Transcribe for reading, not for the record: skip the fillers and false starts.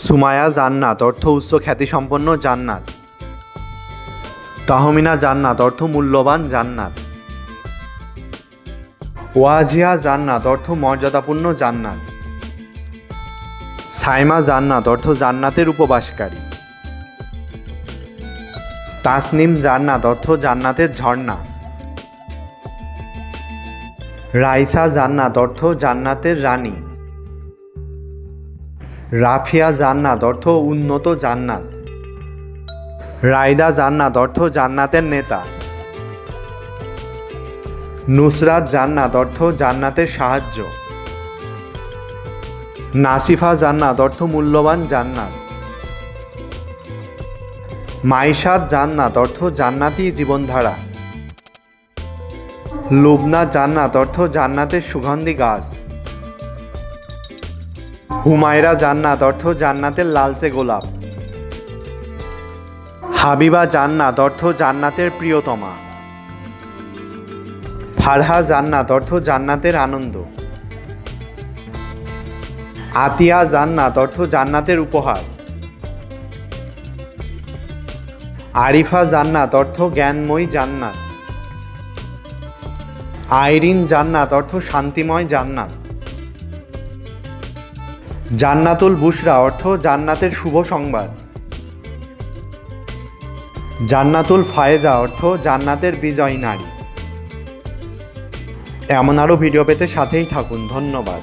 সুমায়া জান্নাত অর্থ উচ্চ খ্যাতিসম্পন্ন জান্নাত। তাহমিনা জান্নাত অর্থ মূল্যবান জান্নাত। ওয়াজিয়া জান্নাত অর্থ মর্যাদাপূর্ণ জান্নাত। সাইমা জান্নাত অর্থ জান্নাতের উপবাসকারী। তাসনিম জান্নাত অর্থ জান্নাতের ঝর্ণা। রাইসা জান্নাত অর্থ জান্নাতের রানী। রাফিয়া জান্নাত অর্থ উন্নত জান্নাত। রাইদা জান্নাত অর্থ জান্নাতের নেতা। নুসরাত জান্নাত অর্থ জান্নাতের সাহায্য। নাসিফা জান্নাত অর্থ মূল্যবান জান্নাত। মাইশাত জান্নাত অর্থ জান্নাতি জীবনধারা। লুবনা জান্নাত অর্থ জান্নাতের সুগন্ধি গাছ। হুমায়রা জান্নাত অর্থ জান্নাতের লালচে গোলাপ। হাবিবা জান্নাত অর্থ জান্নাতের প্রিয়তমা। ফারহা জান্নাত অর্থ জান্নাতের আনন্দ। আতিয়া জান্নাত অর্থ জান্নাতের উপহার। আরিফা জান্নাত অর্থ জ্ঞানময় জান্নাত। আইরিন জান্নাত অর্থ শান্তিময় জান্নাত। জান্নাতুল বুশরা অর্থ জান্নাতের শুভ সংবাদ। জান্নাতুল ফায়েজা অর্থ জান্নাতের বিজয়ী নারী। এমন আরও ভিডিও পেতে সাথেই থাকুন। ধন্যবাদ।